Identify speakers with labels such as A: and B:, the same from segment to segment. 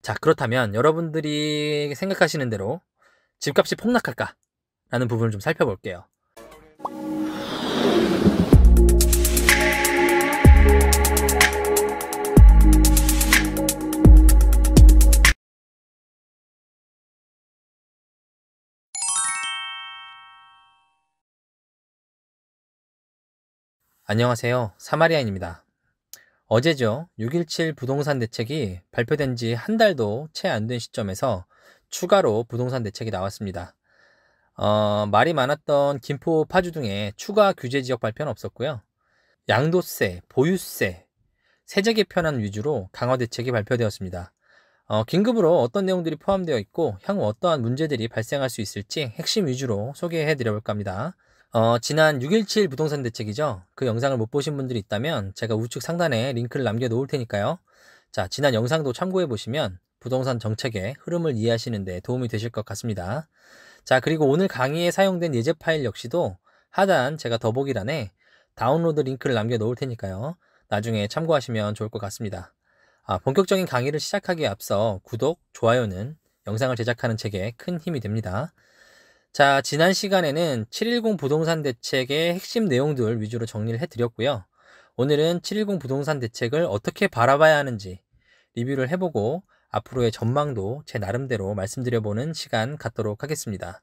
A: 자, 그렇다면 여러분들이 생각하시는 대로 집값이 폭락할까? 라는 부분을 좀 살펴볼게요. 안녕하세요. 사마리아인입니다. 어제죠. 6.17 부동산 대책이 발표된 지 한 달도 채 안 된 시점에서 추가로 부동산 대책이 나왔습니다. 말이 많았던 김포, 파주 등의 추가 규제 지역 발표는 없었고요. 양도세, 보유세, 세제 개편안 위주로 강화 대책이 발표되었습니다. 긴급으로 어떤 내용들이 포함되어 있고 향후 어떠한 문제들이 발생할 수 있을지 핵심 위주로 소개해 드려볼까 합니다. 지난 6.17 부동산 대책이죠. 그 영상을 못 보신 분들이 있다면 제가 우측 상단에 링크를 남겨 놓을 테니까요. 자, 지난 영상도 참고해 보시면 부동산 정책의 흐름을 이해하시는 데 도움이 되실 것 같습니다. 자, 그리고 오늘 강의에 사용된 예제 파일 역시도 하단 제가 더보기란에 다운로드 링크를 남겨 놓을 테니까요. 나중에 참고하시면 좋을 것 같습니다. 본격적인 강의를 시작하기에 앞서 구독, 좋아요는 영상을 제작하는 제게 큰 힘이 됩니다. 자, 지난 시간에는 7.10 부동산 대책의 핵심 내용들 위주로 정리를 해드렸고요. 오늘은 7.10 부동산 대책을 어떻게 바라봐야 하는지 리뷰를 해보고 앞으로의 전망도 제 나름대로 말씀드려보는 시간 갖도록 하겠습니다.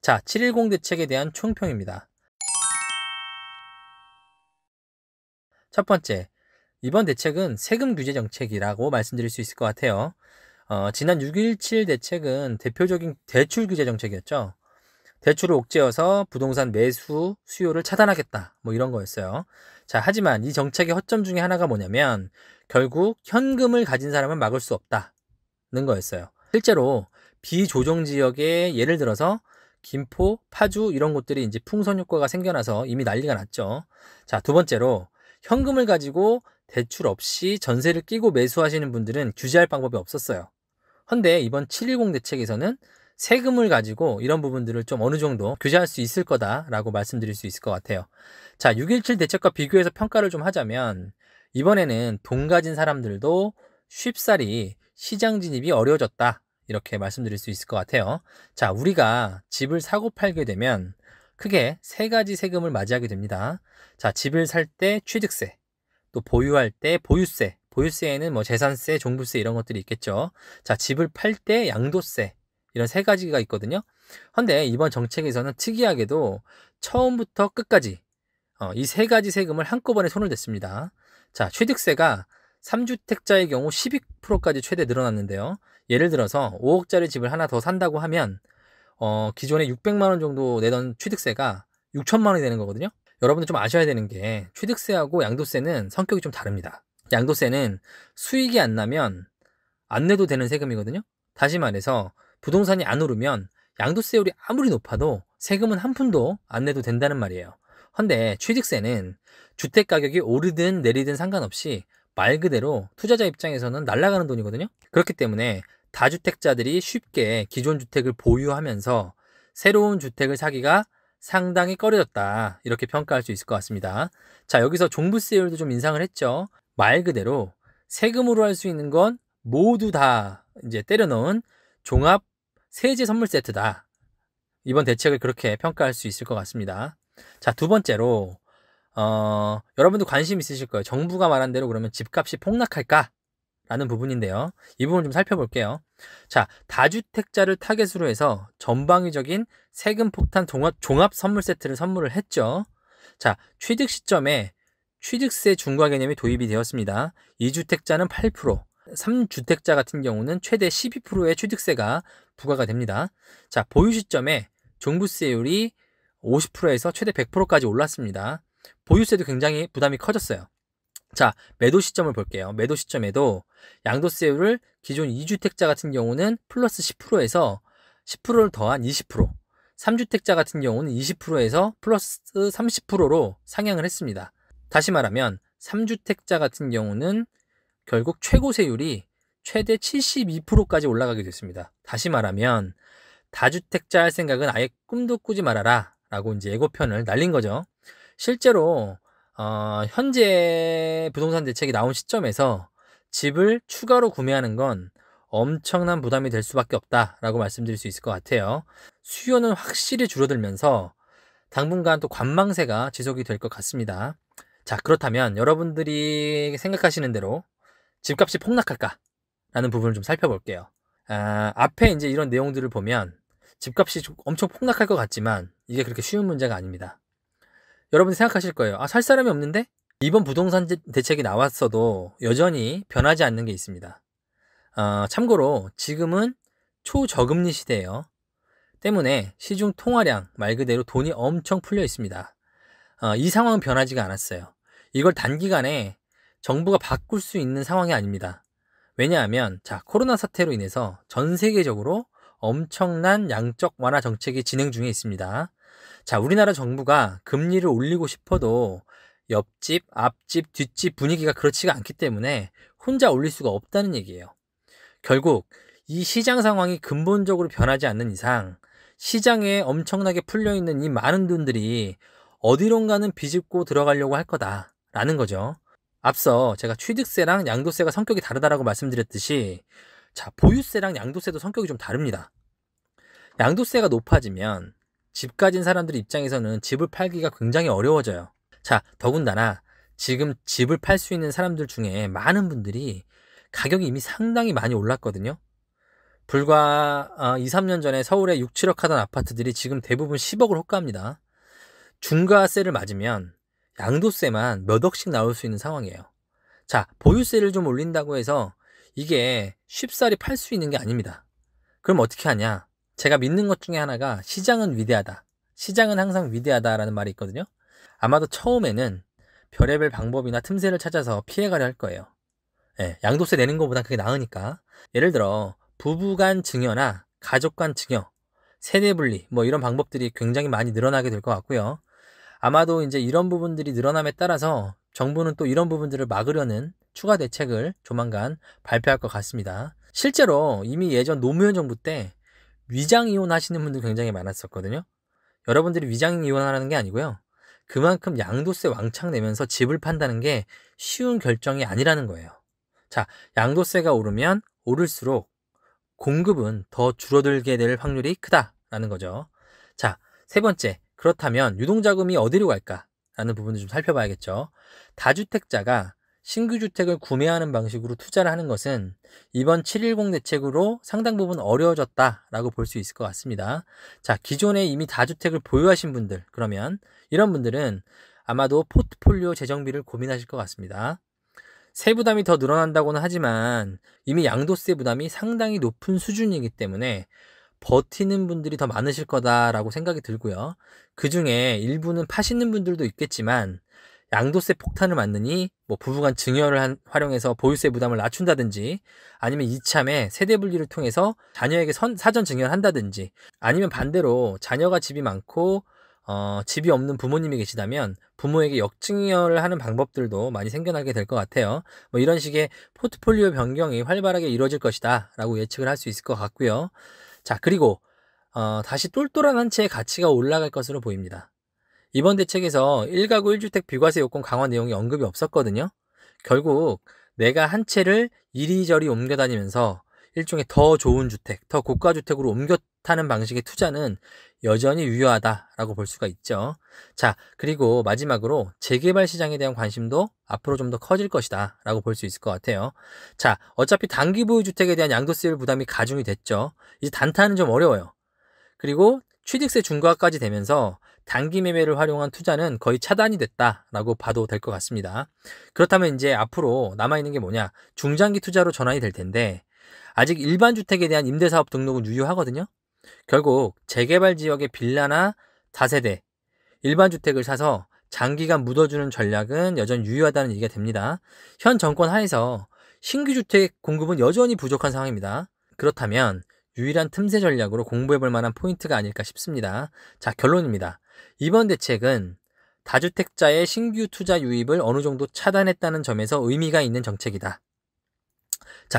A: 자, 7.10 대책에 대한 총평입니다. 첫 번째, 이번 대책은 세금 규제 정책이라고 말씀드릴 수 있을 것 같아요. 지난 6.17 대책은 대표적인 대출 규제 정책이었죠. 대출을 옥죄어서 부동산 매수 수요를 차단하겠다, 뭐 이런 거였어요. 자, 하지만 이 정책의 허점 중에 하나가 뭐냐면 결국 현금을 가진 사람은 막을 수 없다는 거였어요. 실제로 비조정 지역에 예를 들어서 김포, 파주 이런 곳들이 이제 풍선 효과가 생겨나서 이미 난리가 났죠. 자, 두 번째로 현금을 가지고 대출 없이 전세를 끼고 매수하시는 분들은 규제할 방법이 없었어요. 근데 이번 7.10 대책에서는 세금을 가지고 이런 부분들을 좀 어느 정도 규제할 수 있을 거다라고 말씀드릴 수 있을 것 같아요. 자, 6.17 대책과 비교해서 평가를 좀 하자면 이번에는 돈 가진 사람들도 쉽사리 시장 진입이 어려워졌다, 이렇게 말씀드릴 수 있을 것 같아요. 자, 우리가 집을 사고 팔게 되면 크게 세 가지 세금을 맞이하게 됩니다. 자, 집을 살 때 취득세, 또 보유할 때 보유세, 보유세에는 뭐 재산세, 종부세 이런 것들이 있겠죠. 자, 집을 팔 때 양도세, 이런 세 가지가 있거든요. 근데 이번 정책에서는 특이하게도 처음부터 끝까지 이 세 가지 세금을 한꺼번에 손을 댔습니다. 자, 취득세가 3주택자의 경우 12%까지 최대 늘어났는데요. 예를 들어서 5억짜리 집을 하나 더 산다고 하면 기존에 600만 원 정도 내던 취득세가 6천만 원이 되는 거거든요. 여러분들 좀 아셔야 되는 게 취득세하고 양도세는 성격이 좀 다릅니다. 양도세는 수익이 안 나면 안 내도 되는 세금이거든요. 다시 말해서 부동산이 안 오르면 양도세율이 아무리 높아도 세금은 한 푼도 안 내도 된다는 말이에요. 근데 취득세는 주택 가격이 오르든 내리든 상관없이 말 그대로 투자자 입장에서는 날아가는 돈이거든요. 그렇기 때문에 다주택자들이 쉽게 기존 주택을 보유하면서 새로운 주택을 사기가 상당히 꺼려졌다, 이렇게 평가할 수 있을 것 같습니다. 자, 여기서 종부세율도 좀 인상을 했죠. 말 그대로 세금으로 할 수 있는 건 모두 다 이제 때려 넣은 종합 세제 선물 세트다. 이번 대책을 그렇게 평가할 수 있을 것 같습니다. 자, 두 번째로 여러분도 관심 있으실 거예요. 정부가 말한 대로 그러면 집값이 폭락할까? 라는 부분인데요. 이 부분 좀 살펴볼게요. 자, 다주택자를 타겟으로 해서 전방위적인 세금 폭탄 종합 선물 세트를 선물을 했죠. 자, 취득 시점에 취득세 중과 개념이 도입이 되었습니다. 2주택자는 8%, 3주택자 같은 경우는 최대 12%의 취득세가 부과가 됩니다. 자, 보유 시점에 종부세율이 50%에서 최대 100%까지 올랐습니다. 보유세도 굉장히 부담이 커졌어요. 자, 매도 시점을 볼게요. 매도 시점에도 양도세율을 기존 2주택자 같은 경우는 플러스 10%에서 10%를 더한 20%, 3주택자 같은 경우는 20%에서 플러스 30%로 상향을 했습니다. 다시 말하면 3주택자 같은 경우는 결국 최고세율이 최대 72%까지 올라가게 됐습니다. 다시 말하면 다주택자 할 생각은 아예 꿈도 꾸지 말아라 라고 이제 예고편을 날린 거죠. 실제로 현재 부동산 대책이 나온 시점에서 집을 추가로 구매하는 건 엄청난 부담이 될 수밖에 없다라고 말씀드릴 수 있을 것 같아요. 수요는 확실히 줄어들면서 당분간 또 관망세가 지속이 될 것 같습니다. 자, 그렇다면 여러분들이 생각하시는 대로 집값이 폭락할까? 라는 부분을 좀 살펴볼게요. 앞에 이제 이런 내용들을 보면 집값이 엄청 폭락할 것 같지만 이게 그렇게 쉬운 문제가 아닙니다. 여러분이 생각하실 거예요. 살 사람이 없는데? 이번 부동산 대책이 나왔어도 여전히 변하지 않는 게 있습니다. 참고로 지금은 초저금리 시대예요. 때문에 시중 통화량 말 그대로 돈이 엄청 풀려 있습니다. 이 상황은 변하지가 않았어요. 이걸 단기간에 정부가 바꿀 수 있는 상황이 아닙니다. 왜냐하면 코로나 사태로 인해서 전 세계적으로 엄청난 양적 완화 정책이 진행 중에 있습니다. 우리나라 정부가 금리를 올리고 싶어도 옆집, 앞집, 뒷집 분위기가 그렇지가 않기 때문에 혼자 올릴 수가 없다는 얘기예요. 결국 이 시장 상황이 근본적으로 변하지 않는 이상 시장에 엄청나게 풀려있는 이 많은 돈들이 어디론가는 비집고 들어가려고 할 거다라는 거죠. 앞서 제가 취득세랑 양도세가 성격이 다르다라고 말씀드렸듯이 보유세랑 양도세도 성격이 좀 다릅니다. 양도세가 높아지면 집 가진 사람들 입장에서는 집을 팔기가 굉장히 어려워져요. 더군다나 지금 집을 팔 수 있는 사람들 중에 많은 분들이 가격이 이미 상당히 많이 올랐거든요. 불과 2, 3년 전에 서울에 6, 7억 하던 아파트들이 지금 대부분 10억을 호가합니다. 중과세를 맞으면 양도세만 몇 억씩 나올 수 있는 상황이에요. 보유세를 좀 올린다고 해서 이게 쉽사리 팔 수 있는 게 아닙니다. 그럼 어떻게 하냐? 제가 믿는 것 중에 하나가 시장은 위대하다. 시장은 항상 위대하다라는 말이 있거든요. 아마도 처음에는 별의별 방법이나 틈새를 찾아서 피해가려 할 거예요. 양도세 내는 것보다 그게 나으니까. 예를 들어 부부 간 증여나 가족 간 증여, 세대 분리 이런 방법들이 굉장히 많이 늘어나게 될 것 같고요. 아마도 이제 이런 부분들이 늘어남에 따라서 정부는 또 이런 부분들을 막으려는 추가 대책을 조만간 발표할 것 같습니다. 실제로 이미 예전 노무현 정부 때 위장 이혼하시는 분들 굉장히 많았었거든요. 여러분들이 위장 이혼하는 게 아니고요. 그만큼 양도세 왕창 내면서 집을 판다는 게 쉬운 결정이 아니라는 거예요. 양도세가 오르면 오를수록 공급은 더 줄어들게 될 확률이 크다라는 거죠. 세 번째, 그렇다면 유동자금이 어디로 갈까? 라는 부분을 좀 살펴봐야겠죠. 다주택자가 신규 주택을 구매하는 방식으로 투자를 하는 것은 이번 7.10 대책으로 상당 부분 어려워졌다라고 볼 수 있을 것 같습니다. 기존에 이미 다주택을 보유하신 분들, 그러면 이런 분들은 아마도 포트폴리오 재정비를 고민하실 것 같습니다. 세부담이 더 늘어난다고는 하지만 이미 양도세 부담이 상당히 높은 수준이기 때문에 버티는 분들이 더 많으실 거다라고 생각이 들고요. 그 중에 일부는 파시는 분들도 있겠지만 양도세 폭탄을 맞느니 부부간 증여를 활용해서 보유세 부담을 낮춘다든지 아니면 이참에 세대 분리를 통해서 자녀에게 사전 증여를 한다든지 아니면 반대로 자녀가 집이 많고 집이 없는 부모님이 계시다면 부모에게 역증여를 하는 방법들도 많이 생겨나게 될 것 같아요. 이런 식의 포트폴리오 변경이 활발하게 이루어질 것이다 라고 예측을 할 수 있을 것 같고요. 그리고 다시 똘똘한 한 채의 가치가 올라갈 것으로 보입니다. 이번 대책에서 1가구 1주택 비과세 요건 강화 내용이 언급이 없었거든요. 결국 내가 한 채를 이리저리 옮겨 다니면서 일종의 더 좋은 주택, 더 고가 주택으로 옮겨 타는 방식의 투자는 여전히 유효하다라고 볼 수가 있죠. 그리고 마지막으로 재개발 시장에 대한 관심도 앞으로 좀 더 커질 것이다 라고 볼 수 있을 것 같아요. 어차피 단기 보유 주택에 대한 양도세 부담이 가중이 됐죠. 이제 단타는 좀 어려워요. 그리고 취득세 중과까지 되면서 단기 매매를 활용한 투자는 거의 차단이 됐다라고 봐도 될 것 같습니다. 그렇다면 이제 앞으로 남아있는 게 뭐냐? 중장기 투자로 전환이 될 텐데 아직 일반 주택에 대한 임대사업 등록은 유효하거든요. 결국 재개발 지역의 빌라나 다세대, 일반 주택을 사서 장기간 묻어주는 전략은 여전히 유효하다는 얘기가 됩니다. 현 정권 하에서 신규 주택 공급은 여전히 부족한 상황입니다. 그렇다면 유일한 틈새 전략으로 공부해볼 만한 포인트가 아닐까 싶습니다. 결론입니다. 이번 대책은 다주택자의 신규 투자 유입을 어느 정도 차단했다는 점에서 의미가 있는 정책이다.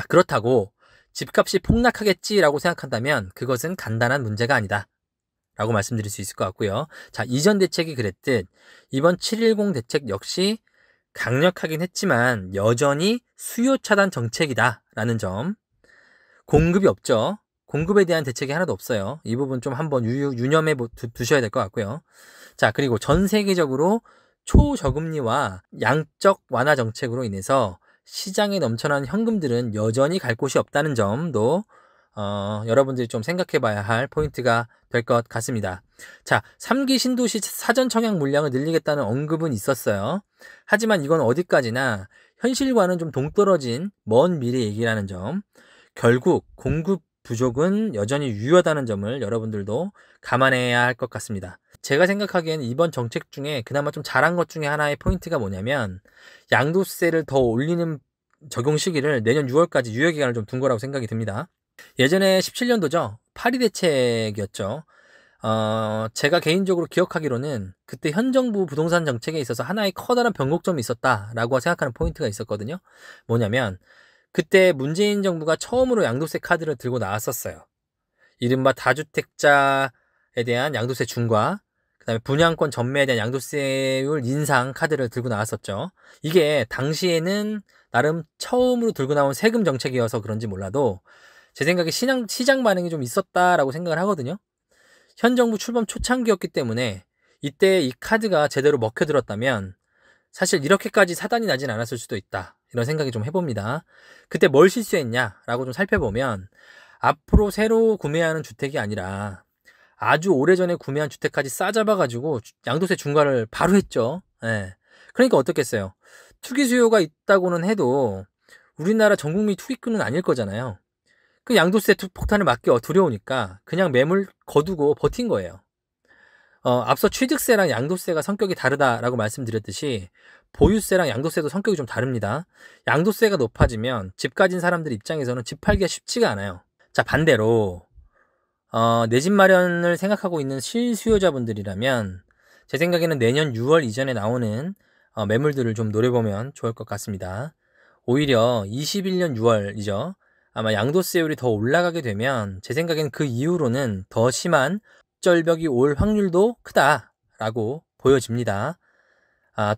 A: 그렇다고 집값이 폭락하겠지라고 생각한다면 그것은 간단한 문제가 아니다 라고 말씀드릴 수 있을 것 같고요. 이전 대책이 그랬듯 이번 7.10 대책 역시 강력하긴 했지만 여전히 수요 차단 정책이다 라는 점, 공급이 없죠. 공급에 대한 대책이 하나도 없어요. 이 부분 좀 한번 유념해 두셔야 될 것 같고요. 자, 그리고 전 세계적으로 초저금리와 양적 완화 정책으로 인해서 시장에 넘쳐나는 현금들은 여전히 갈 곳이 없다는 점도 여러분들이 좀 생각해 봐야 할 포인트가 될 것 같습니다. 자, 3기 신도시 사전 청약 물량을 늘리겠다는 언급은 있었어요. 하지만 이건 어디까지나 현실과는 좀 동떨어진 먼 미래 얘기라는 점, 결국 공급 부족은 여전히 유효하다는 점을 여러분들도 감안해야 할 것 같습니다. 제가 생각하기에는 이번 정책 중에 그나마 좀 잘한 것 중에 하나의 포인트가 뭐냐면 양도세를 더 올리는 적용 시기를 내년 6월까지 유예기간을 좀 둔 거라고 생각이 듭니다. 예전에 17년도죠. 파리 대책이었죠. 제가 개인적으로 기억하기로는 그때 현 정부 부동산 정책에 있어서 하나의 커다란 변곡점이 있었다라고 생각하는 포인트가 있었거든요. 뭐냐면 그때 문재인 정부가 처음으로 양도세 카드를 들고 나왔었어요. 이른바 다주택자에 대한 양도세 중과 그다음에 분양권 전매에 대한 양도세율 인상 카드를 들고 나왔었죠. 이게 당시에는 나름 처음으로 들고 나온 세금 정책이어서 그런지 몰라도 제 생각에 시장 반응이 좀 있었다라고 생각을 하거든요. 현 정부 출범 초창기였기 때문에 이때 이 카드가 제대로 먹혀들었다면 사실 이렇게까지 사단이 나진 않았을 수도 있다. 이런 생각이 좀 해봅니다. 그때 뭘 실수했냐라고 좀 살펴보면 앞으로 새로 구매하는 주택이 아니라 아주 오래전에 구매한 주택까지 싸잡아가지고 양도세 중과를 바로 했죠. 예. 그러니까 어떻겠어요? 투기 수요가 있다고는 해도 우리나라 전 국민 투기꾼은 아닐 거잖아요. 그 양도세 폭탄을 맞기 두려우니까 그냥 매물 거두고 버틴 거예요. 앞서 취득세랑 양도세가 성격이 다르다라고 말씀드렸듯이 보유세랑 양도세도 성격이 좀 다릅니다. 양도세가 높아지면 집 가진 사람들 입장에서는 집 팔기가 쉽지가 않아요. 자, 반대로 내 집 마련을 생각하고 있는 실수요자분들이라면 제 생각에는 내년 6월 이전에 나오는 매물들을 좀 노려보면 좋을 것 같습니다. 오히려 21년 6월이죠. 아마 양도세율이 더 올라가게 되면 제 생각에는 그 이후로는 더 심한 절벽이 올 확률도 크다라고 보여집니다.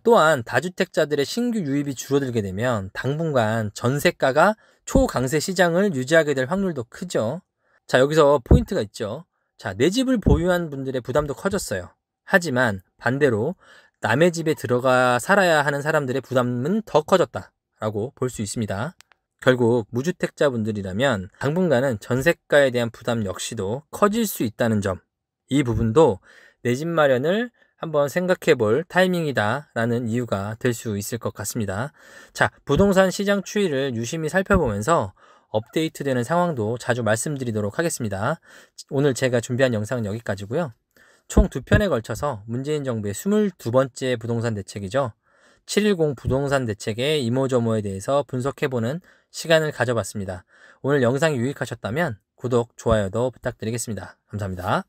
A: 또한 다주택자들의 신규 유입이 줄어들게 되면 당분간 전세가가 초강세 시장을 유지하게 될 확률도 크죠. 자, 여기서 포인트가 있죠. 자, 내 집을 보유한 분들의 부담도 커졌어요. 하지만 반대로 남의 집에 들어가 살아야 하는 사람들의 부담은 더 커졌다라고 볼 수 있습니다. 결국 무주택자분들이라면 당분간은 전세가에 대한 부담 역시도 커질 수 있다는 점, 이 부분도 내 집 마련을 한번 생각해 볼 타이밍이다라는 이유가 될 수 있을 것 같습니다. 자, 부동산 시장 추이를 유심히 살펴보면서 업데이트되는 상황도 자주 말씀드리도록 하겠습니다. 오늘 제가 준비한 영상은 여기까지고요. 총 2편에 걸쳐서 문재인 정부의 22번째 부동산 대책이죠. 710 부동산 대책의 이모저모에 대해서 분석해보는 시간을 가져봤습니다. 오늘 영상이 유익하셨다면 구독, 좋아요도 부탁드리겠습니다. 감사합니다.